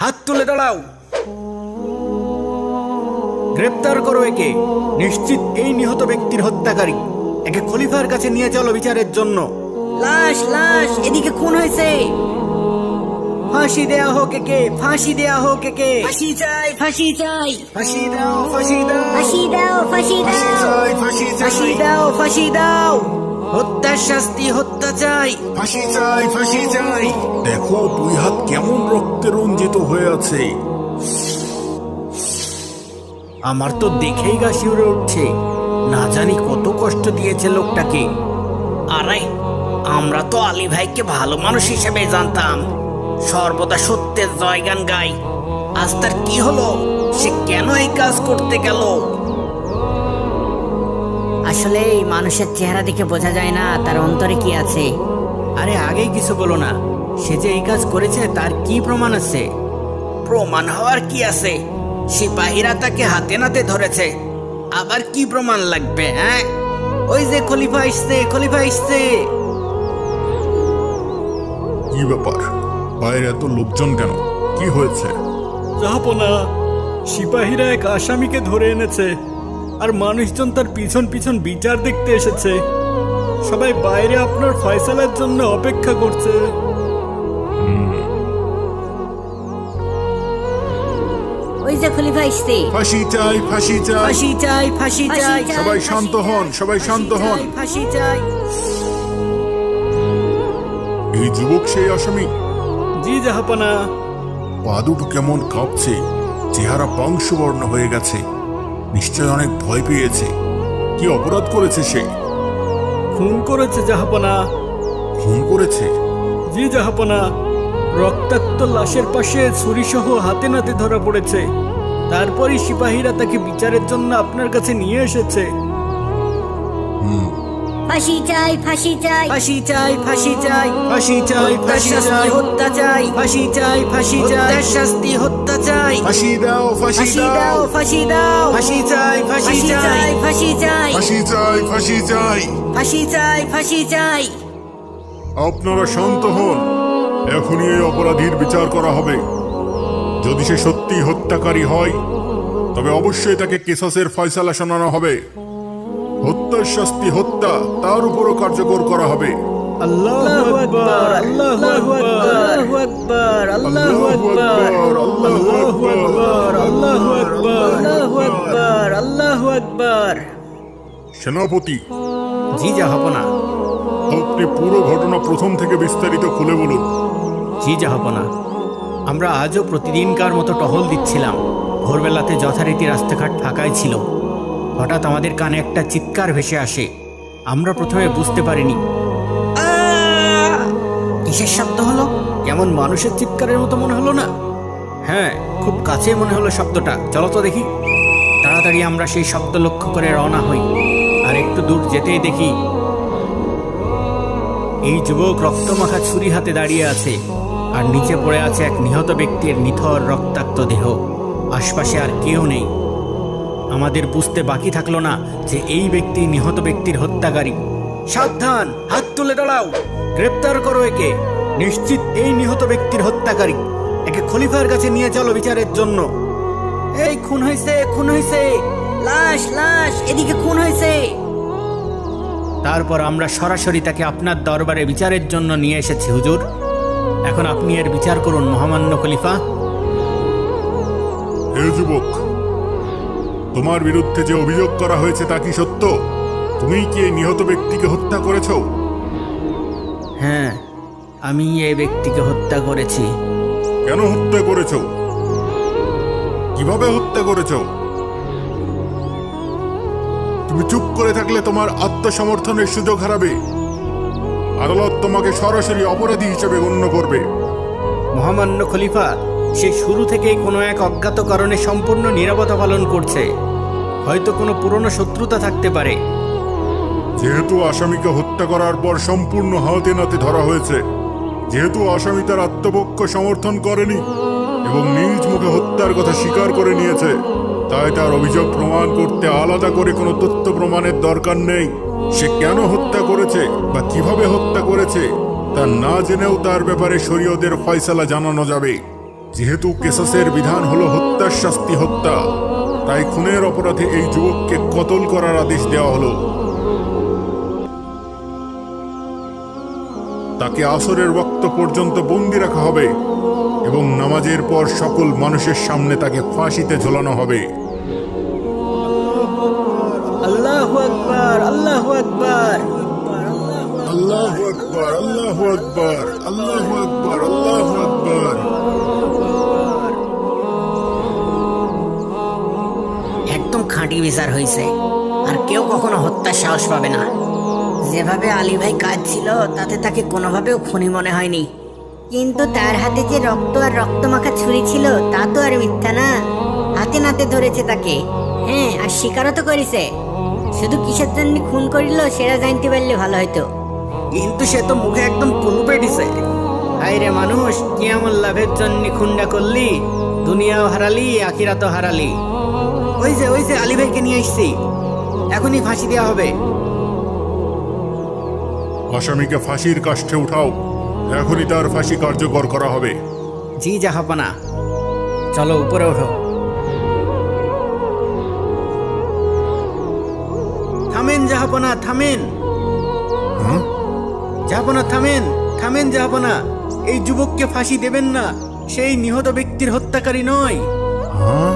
হাত তুলে দাঁড়াও। গ্রেপ্তার করো একে। নিশ্চিত এই নিহত ব্যক্তির হত্যাকারী। একে খলিফার কাছে নিয়ে চলো বিচারের জন্য। লাশ লাশ, এদিকে খুন হয়েছে। ফাঁসি দেয়া হোক একে, ফাঁসি দেয়া হোক একে। ফাঁসি চাই, ফাঁসি চাই। ফাঁসি দাও, ফাঁসি দাও, ফাঁসি দাও, ফাঁসি দাও। ফাঁসি ফাঁসি দাও, ফাঁসি দাও। হত্যার শাস্তি, হত্যা চাই। ফাঁসি চাই, ফাঁসি চাই। দেখো দুই হাত কেমন রক্তে রঞ্জিত হয়ে আছে। আমার তো দেখেই গা শিউরে উঠছে। না জানি কত কষ্ট দিয়েছে লোকটাকে। আরে আমরা তো আলী ভাইকে ভালো মানুষ হিসেবে জানতাম, সর্বদা সত্যের জয়গান গাই। আজ তার কি হলো? সে কেন এই কাজ করতে গেল? আসলে এই মানুষের চেহারা দেখে বোঝা যায় না তার অন্তরে কি আছে। আরে আগেই কিছু বলো না। সে যে এই কাজ করেছে তার কি প্রমাণ আছে? প্রমাণ হওয়ার কি আছে? সিপাহীরা তাকে হাতে নাতে ধরেছে। আবার কি প্রমাণ লাগবে? হ্যাঁ, ওই যে খলিফা আসছে, খলিফা আসছে। কি ব্যাপার? বাইরে এত লোকজন কেন? কি হয়েছে? জাহাপনা, সিপাহীরা এক আসামিকে ধরে এনেছে, আর মানুষজন তার পিছন পিছন বিচার দেখতে এসেছে। সবাই বাইরে আপনার ফয়সালার জন্য অপেক্ষা করছে। ওই যে খলিফা আসছে। ফাঁসি চাই, ফাঁসি চাই। ফাঁসি চাই, ফাঁসি চাই। সবাই শান্ত হন, সবাই শান্ত হন। ফাঁসি চাই। এই যুবক সেই আসামি? জি জাহাপনা। পা দুটো কেমন কাঁপছে, চেহারা পাংশুবর্ণ হয়ে গেছে। নিশ্চয় অনেক ভয় পেয়েছে। কি অপরাধ করেছে সে? খুন করেছে জাহাপনা। খুন করেছে? জি জাহাপনা। রক্তাক্ত লাশের পাশে ছুরিসহ হাতে নাতে ধরা পড়েছে। তারপরই সিপাহীরা তাকে বিচারের জন্য আপনার কাছে নিয়ে এসেছে। ফাঁসি চাই, ফাঁসি চাই। ফাঁসি চাই, ফাঁসি চাই। ফাঁসি চাই, ফাঁসি চাই। হত্যা চাই। ফাঁসি চাই, ফাঁসি চাই। হত্যার শাস্তি, হত্যা চাই। ফাঁসি দাও, ফাঁসি ফাঁসি দাও, দাও। ফাঁসি দাও। ফাঁসি চাই, ফাঁসি ফাঁসি চাই। চাই, ফাঁসি চাই। ফাঁসি চাই, ফাঁসি চাই। ফাঁসি চাই, ফাঁসি চাই। আপনারা শান্ত হন। এখনই এই অপরাধীর বিচার করা হবে। যদি সে সত্যি হত্যাকারী হয় তবে অবশ্যই তাকে কিসাসের ফয়সালা শোনানো হবে। হত্যার শাস্তি হত্যা, তার উপরও কার্যকর করা হবে। আল্লাহু আকবার, আল্লাহু আকবার, আল্লাহু আকবার, আল্লাহু আকবার, আল্লাহু আকবার, আল্লাহু আকবার, আল্লাহু আকবার। সেনাপতি, জি জাহাপনা। আপনি পুরো ঘটনা প্রথম থেকে বিস্তারিত খুলে বলুন। জি জাহাপনা। আমরা আজও প্রতিদিনকার মতো টহল দিচ্ছিলাম। ভোরবেলাতে যথারীতি রাস্তাঘাট ফাঁকাই ছিল। হঠাৎ আমাদের কানে একটা চিৎকার ভেসে আসে। আমরা প্রথমে বুঝতে পারিনি কিসের শব্দ হলো। কেমন মানুষের চিৎকারের মতো মনে হলো না? হ্যাঁ, খুব কাছে মনে হলো শব্দটা। চলো তো দেখি। তাড়াতাড়ি আমরা সেই শব্দ লক্ষ্য করে রওনা হই। আর একটু দূর যেতেই দেখি এই যুবক রক্তমাখা ছুরি হাতে দাঁড়িয়ে আছে, আর নিচে পড়ে আছে এক নিহত ব্যক্তির নিথর রক্তাক্ত দেহ। আশপাশে আর কেউ নেই। আমাদের বুঝতে বাকি থাকলো না যে এই ব্যক্তি নিহত ব্যক্তির হত্যাকারী। সাবধান, হাত তুলে দাঁড়াও। গ্রেপ্তার করো একে। নিশ্চিত এই নিহত ব্যক্তির হত্যাকারী। একে খলিফার কাছে নিয়ে চলো বিচারের জন্য। এই খুন হয়েছে, খুন হয়েছে। লাশ লাশ, এদিকে খুন হয়েছে। তারপর আমরা সরাসরি তাকে আপনার দরবারে বিচারের জন্য নিয়ে এসেছি হুজুর। এখন আপনি এর বিচার করুন মহামান্য খলিফা। হে যুবক, তোমার বিরুদ্ধে যে অভিযোগ করা হয়েছে তা কি সত্য? তুমি কি এই নিহত ব্যক্তিকে হত্যা করেছো? হ্যাঁ, আমি এই ব্যক্তিকে হত্যা করেছি। কেন হত্যা করেছো? কিভাবে হত্যা করেছো? তুমি চুপ করে থাকলে তোমার আত্মসমর্থনের সুযোগ হারাবে। আদালত তোমাকে সরাসরি অপরাধী হিসেবে গণ্য করবে। মহামান্য খলিফা, সে শুরু থেকেই কোনো এক অজ্ঞাত কারণে সম্পূর্ণ নীরবতা পালন করছে। হয়তো কোনো পুরনো শত্রুতা থাকতে পারে। যেহেতু আসামিকে হত্যা করার পর সম্পূর্ণ হাতে নাতে ধরা হয়েছে, যেহেতু আসামি তার আত্মপক্ষ সমর্থন করেনি এবং নিজ মুখে হত্যার কথা স্বীকার করে নিয়েছে, তাই তার অভিযোগ প্রমাণ করতে আলাদা করে কোনো তথ্য প্রমাণের দরকার নেই। সে কেন হত্যা করেছে বা কিভাবে হত্যা করেছে তা না জেনেও তার ব্যাপারে শরীয়তের ফয়সালা জানানো যাবে। যেহেতু কেসাসের বিধান হলো হত্যার শাস্তি হত্যা, তাই খুনের অপরাধে এই যুবককে কতল করার আদেশ দেওয়া হলো। তাকে আসরের ওয়াক্ত পর্যন্ত বন্দি রাখা হবে এবং নামাজের পর সকল মানুষের সামনে তাকে ফাঁসিতে ঝোলানো হবে। আল্লাহু আকবার, আল্লাহু আকবার। আল্লাহু আকবার, আল্লাহু আকবার, আল্লাহু আকবার, আল্লাহু আকবার। একদম খাঁটি বিচার হয়েছে, আর কেউ কখনো হত্যার সাহস পাবে না। যেভাবে আলী ভাই কাজ ছিল তাতে তাকে কোনোভাবেও খুনি মনে হয়নি, কিন্তু তার হাতে যে রক্ত আর রক্তমাখা ছুরি ছিল তা তো আর মিথ্যা না। হাতে নাতে ধরেছে তাকে, হ্যাঁ, আর স্বীকারও তো করেছে। শুধু কিসের জন্য খুন করিল সেটা জানতে পারলে ভালো হতো। কিন্তু সে তো মুখে একদম কুলুপে দিছে। হায় রে মানুষ, কি এমন লাভের জন্য খুনটা করলি? দুনিয়াও হারালি, আখিরাতও হারালি। ওই যে আলী ভাইকে নিয়ে আসছি, এখনই ফাঁসি দেওয়া হবে। আসামিকে ফাঁসির কাষ্ঠে উঠাও, এখনই তার ফাঁসি কার্যকর করা হবে। জি জাহাপনা, চলো উপরে ওঠো। থামেন জাহাপনা, থামেন। জাহাপনা থামেন, থামেন জাহাপনা। এই যুবককে ফাঁসি দেবেন না, সেই নিহত ব্যক্তির হত্যাকারী নয়। হ্যাঁ?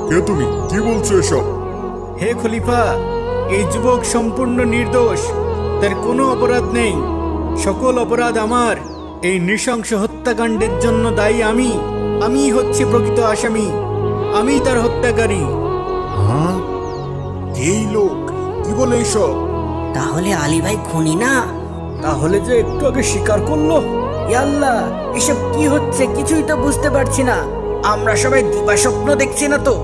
কে তুমি? কি বলছো এসব? হে খলিফা, এই যুবক সম্পূর্ণ নির্দোষ, তার কোনো অপরাধ নেই। সকল অপরাধ আমার। এই নৃশংস হত্যাকাণ্ডের জন্য দায়ী আমি হচ্ছে প্রকৃত আসামি, আমি তার হত্যাকারী। হ্যাঁ? এই লোক কি বলে এসব? তাহলে আলী ভাই খুনি না? তাহলে যে একটু আগে স্বীকার করলো। আল্লাহ, এসব কি হচ্ছে কিছুই তো বুঝতে পারছি না। আমরা সবাই দিবা স্বপ্ন দেখছি না তো?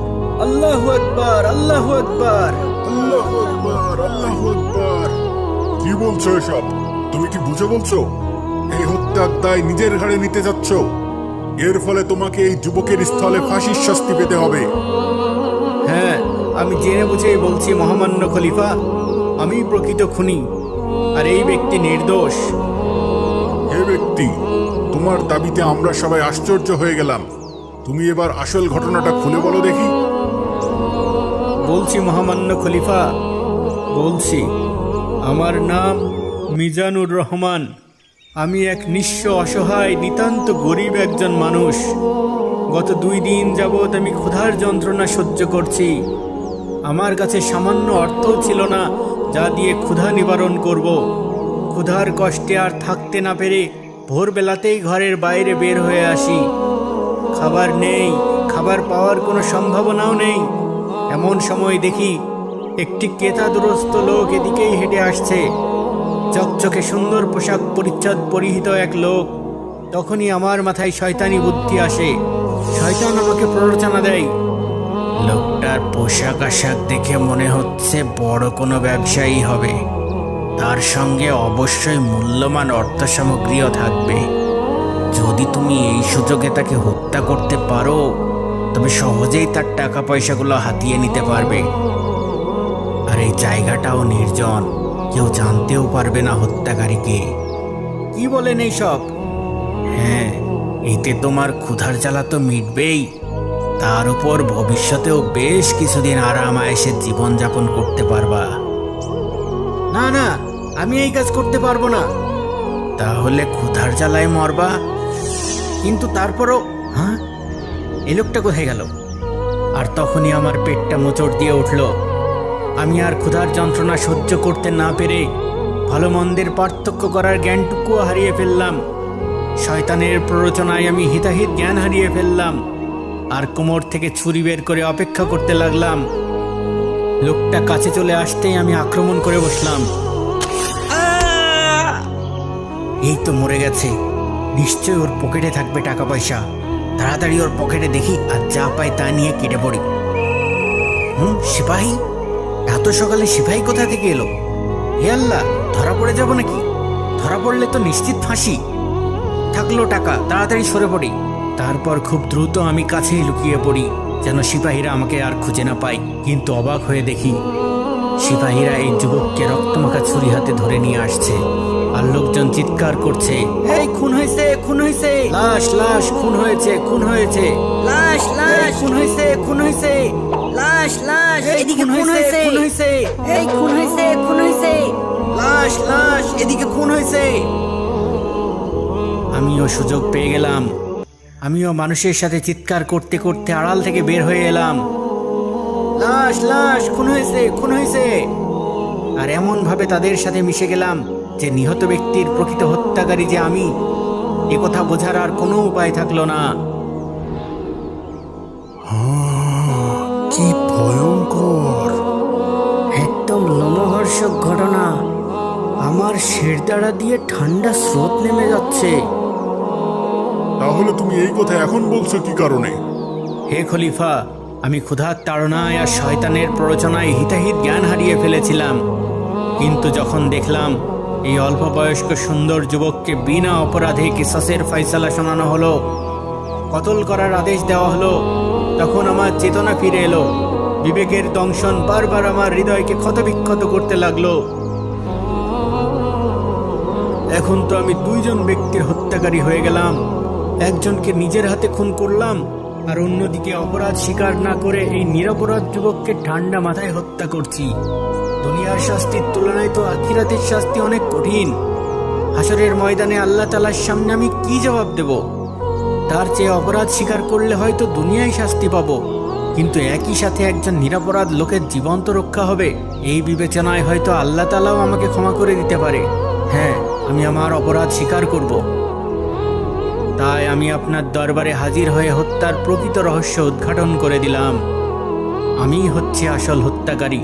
আল্লাহু আকবার, আল্লাহু আকবার। আল্লাহু আকবার, আল্লাহু আকবার। কি বলছো এসব? তুমি কি বুঝে বলছো? এই হত্যার দায় নিজের ঘাড়ে নিতে যাচ্ছ। এর ফলে তোমাকে এই যুবকের স্থলে ফাঁসির শাস্তি পেতে হবে। হ্যাঁ, আমি জেনে বুঝেই বলছি মহামান্য খলিফা, আমি প্রকৃত খুনি, আর এই ব্যক্তি নির্দোষ। হে ব্যক্তি, তোমার দাবিতে আমরা সবাই আশ্চর্য হয়ে গেলাম। তুমি এবার আসল ঘটনাটা খুলে বলো দেখি। বলছি মহামান্য খলিফা, বলছি। আমার নাম মিজানুর রহমান। আমি এক নিঃস্ব, অসহায়, নিতান্ত গরিব একজন মানুষ। গত 2 দিন যাবৎ আমি ক্ষুধার যন্ত্রণা সহ্য করছি। আমার কাছে সামান্য অর্থও ছিল না যা দিয়ে ক্ষুধা নিবারণ করব। ক্ষুধার কষ্টে আর থাকতে না পেরে ভোরবেলাতেই ঘরের বাইরে বের হয়ে আসি। খাবার নেই, খাবার পাওয়ার কোনো সম্ভাবনাও নেই। এমন সময় দেখি একটি কেতাদুরস্ত লোক এদিকেই হেঁটে আসছে। চকচকে সুন্দর পোশাক পরিচ্ছদ পরিহিত এক লোক। তখনই আমার মাথায় শয়তানি বুদ্ধি আসে। শয়তান আমাকে প্ররোচনা দেয়, লোকটার পোশাক আশাক দেখে মনে হচ্ছে বড় কোনো ব্যবসায়ী হবে। তার সঙ্গে অবশ্যই মূল্যবান অর্থ সামগ্রীও থাকবে। যদি তুমি এই সুযোগে তাকে হত্যা করতে পারো, তবে সহজেই তার টাকা পয়সাগুলো হাতিয়ে নিতে পারবে। আর এই জায়গাটাও নির্জন, কেউ জানতেও পারবে না হত্যাকারীকে। কি বলেন এইসব? হ্যাঁ, এতে তোমার ক্ষুধার জ্বালা তো মিটবেই, তার উপর ভবিষ্যতেও বেশ কিছুদিন আরাম আয়েসে জীবনযাপন করতে পারবা। না না, আমি এই কাজ করতে পারবো না। তাহলে ক্ষুধার জ্বালায় মরবা। কিন্তু তারপরও, হ্যাঁ, এই লোকটা কোথায় গেল? আর তখনই আমার পেটটা মোচড় দিয়ে উঠল। আমি আর ক্ষুধার যন্ত্রণা সহ্য করতে না পেরে ভালো মন্দের পার্থক্য করার জ্ঞানটুকুও হারিয়ে ফেললাম। শয়তানের প্ররোচনায় আমি হিতাহিত জ্ঞান হারিয়ে ফেললাম, আর কোমর থেকে ছুরি বের করে অপেক্ষা করতে লাগলাম। লোকটা কাছে চলে আসতেই আমি আক্রমণ করে বসলাম। এই তো মরে গেছে, নিশ্চয়ই ওর পকেটে থাকবে টাকা পয়সা। তাড়াতাড়ি ওর পকেটে দেখি, আর যা পাই তা নিয়ে কেটে পড়ি। সিপাহী? এত সকালে সিপাহী কোথা থেকে এলো? হে আল্লাহ, ধরা পড়ে যাব নাকি? ধরা পড়লে তো নিশ্চিত ফাঁসি। থাকলো টাকা, তাড়াতাড়ি সরে পড়ি। তারপর খুব দ্রুত আমি কাছেই লুকিয়ে পড়ি, যেন সিপাহীরা আমাকে আর খুঁজে না পায়। কিন্তু অবাক হয়ে দেখি সিপাহীরা এই যুবককে রক্তমাখা ছুরি হাতে ধরে নিয়ে আসছে, আর আর লোকজন চিৎকার করছে, এই খুন হয়েছে, খুন হয়েছে, লাশ লাশ, খুন হয়েছে, খুন হয়েছে, লাশ লাশ, খুন হয়েছে, খুন হয়েছে, লাশ লাশ, এদিকে খুন খুন হয়েছে, হয়েছে, খুন হয়েছে, এই খুন হয়েছে, খুন হয়েছে। লাশ লাশ, এদিকে খুন হয়েছে। আমিও সুযোগ পেয়ে গেলাম। আমিও মানুষের সাথে চিৎকার করতে করতে আড়াল থেকে বের হয়ে এলাম, লাশ লাশ, খুন হয়েছে, খুন হয়েছে। আর এমন ভাবে তাদের সাথে মিশে গেলাম যে নিহত ব্যক্তির প্রকৃত হত্যাকারী যে আমি, এ কথা বোঝার আর কোনো উপায় থাকলো না। কি ভয়ঙ্কর! একদম লোমহর্ষক ঘটনা। আমার শিরদাঁড়া দিয়ে ঠান্ডা স্রোত নেমে যাচ্ছে। তাহলে তুমি এই কথা এখন বলছো কি কারণে? হে খলিফা, আমি ক্ষুধার তাড়নায় আর শয়তানের প্ররোচনায় হিতাহিত জ্ঞান হারিয়ে ফেলেছিলাম। কিন্তু যখন দেখলাম এই অল্প বয়স্ক সুন্দর যুবককে বিনা অপরাধে কিসাসের ফয়সালা শোনানো হলো, কতল করার আদেশ দেওয়া হলো, তখন আমার চেতনা ফিরে এলো। বিবেকের দংশন বারবার আমার হৃদয়কে ক্ষতবিক্ষত করতে লাগলো। এখন তো আমি দুইজন ব্যক্তির হত্যাকারী হয়ে গেলাম। একজনকে নিজের হাতে খুন করলাম, আর অন্যদিকে অপরাধ স্বীকার না করে এই নিরপরাধ যুবককে ঠান্ডা মাথায় হত্যা করছি। দুনিয়ার শাস্তির তুলনায় তো আখিরাতের শাস্তি অনেক কঠিন। হাসরের ময়দানে আল্লাহ তাআলার সামনে আমি কি জবাব দেব? তার চেয়ে অপরাধ স্বীকার করলে হয়তো দুনিয়ায় শাস্তি পাবো, কিন্তু একই সাথে একজন নিরপরাধ লোকের জীবন তো রক্ষা হবে। এই বিবেচনায় হয়তো আল্লাহ তাআলাও আমাকে ক্ষমা করে দিতে পারে। হ্যাঁ, আমি আমার অপরাধ স্বীকার করব। তাই আমি আপনার দরবারে হাজির হয়ে হত্যার প্রকৃত রহস্য উদ্ঘাটন করে দিলাম। আমি হচ্ছে আসল হত্যাকারী,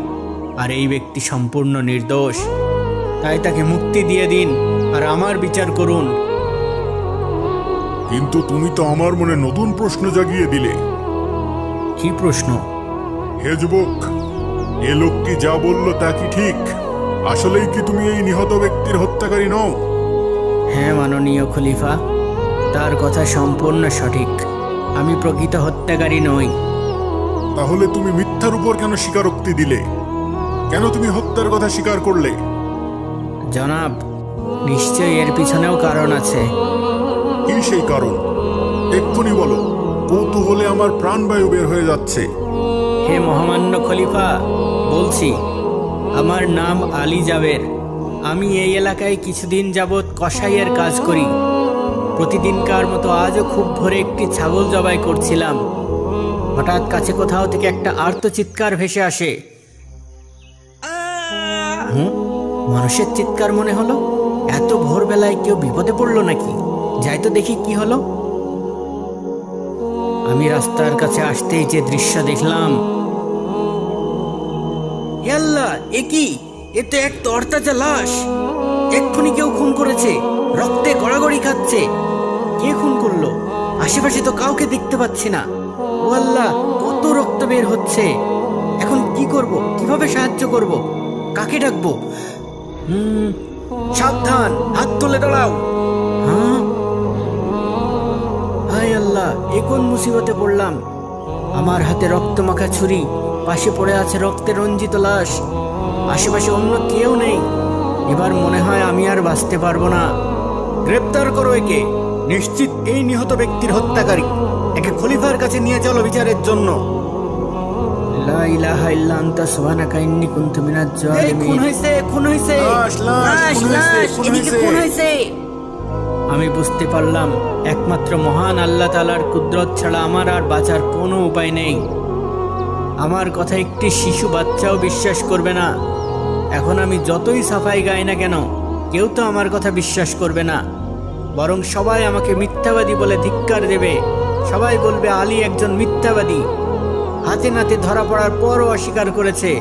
আর এই ব্যক্তি সম্পূর্ণ নির্দোষ। তাই তাকে মুক্তি দিয়ে দিন আর আমার বিচার করুন। কিন্তু তুমি তো আমার মনে নতুন প্রশ্ন জাগিয়ে দিলে। কি প্রশ্ন? হে যুবক, এ লোকটি যা বলল তা কি ঠিক? আসলেই কি তুমি এই নিহত ব্যক্তির হত্যাকারী নও? হ্যাঁ মাননীয় খলিফা, তার কথা সম্পূর্ণ সঠিক। আমি প্রকৃত হত্যাকারী নই। তাহলে তুমি মিথ্যার উপর কেন স্বীকারোক্তি দিলে? কেন তুমি হত্যার কথা স্বীকার করলে? জনাব, নিশ্চয়ই এর পিছনেও কারণ আছে। কি সেই কারণ? এক্ষুনি বলো, কৌতূহলে আমার প্রাণবায়ু বের হয়ে যাচ্ছে। হে মহামান্য খলিফা, বলছি। আমার নাম আলী জাবের। আমি এই এলাকায় কিছুদিন যাবৎ কসাইয়ের কাজ করি। প্রতিদিনকার মতো আজও খুব ভোরে একটি ছাগল জবাই করছিলাম। হঠাৎ কাছে কোথাও থেকে একটা আর্তচিৎকার ভেসে আসে। মানুষের চিৎকার মনে হলো। এত ভোরবেলায় কেউ বিপদে পড়লো নাকি? যাই তো দেখি কি হলো। আমি রাস্তার কাছে আসতেই যে দৃশ্য দেখলাম, হে আল্লাহ, এ কি? এ তো এক তরতাজা লাশ। এক্ষুনি কেউ খুন করেছে, রক্তে গড়াগড়ি খাচ্ছে। কে খুন করলো? আশেপাশে তো কাউকে দেখতে পাচ্ছি না। ও আল্লাহ, কত রক্ত বের হচ্ছে। এখন কি করব? কিভাবে সাহায্য করব? কাকে ডাকবো? সাবধান, হাত তুলে দাঁড়াও। হ্যাঁ, হায় আল্লাহ, এ কোন মুসিবতে পড়লাম? আমার হাতে রক্তমাখা ছুরি, পাশে পড়ে আছে রক্তে রঞ্জিত লাশ। আশেপাশে অন্য কেউ নেই। এবার মনে হয় আমি আর বাঁচতে পারবো না। গ্রেপ্তার করো একে। নিশ্চিত এই নিহত ব্যক্তির হত্যাকারী। একে খলিফার কাছে নিয়ে চলো বিচারের জন্য। লা ইলাহা ইল্লা আনতা সুবহানাকা ইন্নী কুনতু মিনাজ জালিমিন। খুন হইছে, খুন হইছে, লাশ লাশ, এদিকে খুন হয়েছে। আমি বুঝতে পারলাম একমাত্র মহান আল্লাহ তাআলার কুদরত ছাড়া আমার আর বাঁচার কোনো উপায় নেই। আমার কথা একটি শিশু বাচ্চাও বিশ্বাস করবে না। এখন আমি যতই সাফাই গাই না কেন, কেউ তো আমার কথা বিশ্বাস করবে না। বরং সবাই আমাকে মিথ্যাবাদী বলে ধিক্কার দেবে। সবাই বলবে আলী একজন মিথ্যাবাদী। হাতে নাতে ধরা পড়ার পরও অস্বীকার করেছে।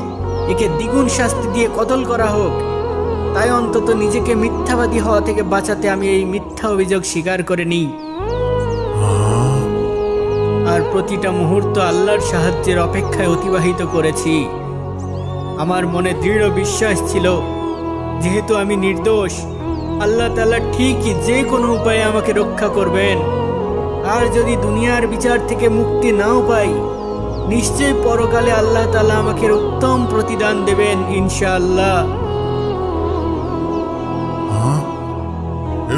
একে দ্বিগুণ শাস্তি দিয়ে কতল করা হোক। তাই অন্তত নিজেকে মিথ্যাবাদী হওয়া থেকে বাঁচাতে আমি এই মিথ্যা অভিযোগ স্বীকার করে নিই। আর প্রতিটা মুহূর্ত আল্লাহর সাহায্যের অপেক্ষায় অতিবাহিত করেছি। আমার মনে দৃঢ় বিশ্বাস ছিল, যেহেতু আমি নির্দোষ, আল্লাহ তাআলা ঠিকই যে কোনো উপায়ে আমাকে রক্ষা করবেন। আর যদি দুনিয়ার বিচার থেকে মুক্তি নাও পাই, নিশ্চয়ই পরকালে আল্লাহ তাআলা আমাকে উত্তম প্রতিদান দেবেন ইনশাআল্লাহ।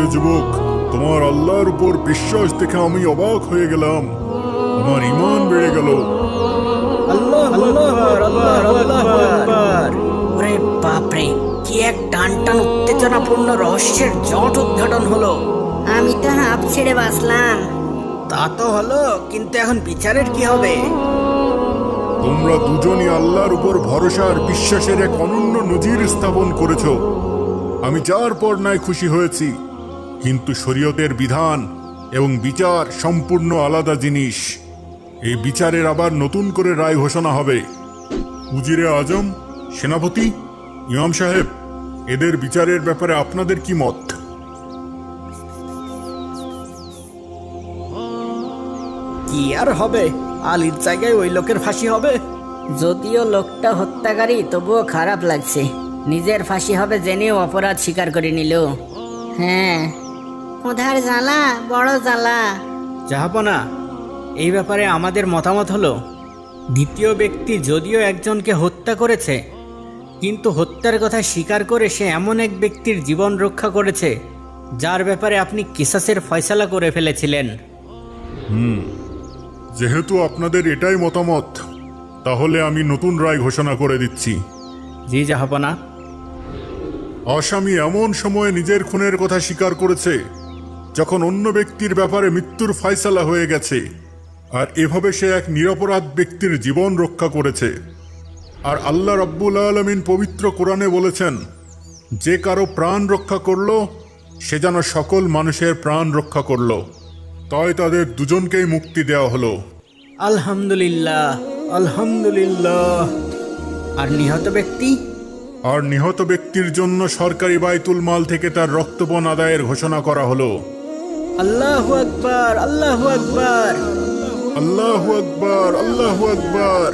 হে যুবক, তোমার আল্লাহর উপর বিশ্বাস দেখে আমি অবাক হয়ে গেলাম। আমার ঈমান বেড়ে গেল। আল্লাহ আকবার, আল্লাহ আকবার। ওরে বাপরে, কি এক টান টান উত্তেজনাপূর্ণ রহস্যের জট উদ্ঘাটন হলো। আমি তো হাঁপ ছেড়ে বাঁচলাম। তা তো হলো, কিন্তু এখন বিচারের কি হবে? তোমরা দুজনই আল্লাহর উপর ভরসা আর বিশ্বাসের এক অনন্য নজির স্থাপন করেছ। আমি যার পর নাই খুশি হয়েছি, কিন্তু শরীয়তের বিধান এবং বিচার সম্পূর্ণ আলাদা জিনিস। এই বিচারের আবার নতুন করে রায় ঘোষণা হবে। উজিরে আজম, সেনাপতি, ইমাম সাহেব, এদের বিচারের ব্যাপারে আপনাদের কি মত? কি আর হবে, আলীর জায়গায় ওই লোকের ফাঁসি হবে। যদিও লোকটা হত্যাকারী, তবুও খারাপ লাগছে। নিজের ফাঁসি হবে জেনেও অপরাধ স্বীকার করে নিল। হ্যাঁ, ক্ষুধার জ্বালা বড় জ্বালা। জাহাপনা, এই ব্যাপারে আমাদের মতামত হলো, দ্বিতীয় ব্যক্তি যদিও একজনকে হত্যা করেছে, কিন্তু হত্যার কথা স্বীকার করে সে এমন এক ব্যক্তির জীবন রক্ষা করেছে যার ব্যাপারে আপনি কিসাসের ফয়সালা করে ফেলেছিলেন। যেহেতু আপনাদের এটাই মতামত, তাহলে আমি নতুন রায় ঘোষণা করে দিচ্ছি। জি জাহাপনা। আসামি এমন সময়ে নিজের খুনের কথা স্বীকার করেছে যখন অন্য ব্যক্তির ব্যাপারে মৃত্যুর ফয়সালা হয়ে গেছে, আর এভাবে সে এক নিরপরাধ ব্যক্তির জীবন রক্ষা করেছে। আর আল্লাহ রাব্বুল আলামিন পবিত্র কোরআনে বলেছেন, যে কারো প্রাণ রক্ষা করলো সে যেন সকল মানুষের প্রাণ রক্ষা করলো। তাই তাদের দুজনকেই মুক্তি দেওয়া হলো। আলহামদুলিল্লাহ, আলহামদুলিল্লাহ। আর নিহত ব্যক্তি? আর নিহত ব্যক্তির জন্য সরকারি বাইতুল মাল থেকে তার রক্তপণ আদায়ের ঘোষণা করা হলো। আল্লাহু আকবার, আল্লাহু আকবার। আল্লাহু আকবার, আল্লাহু আকবার।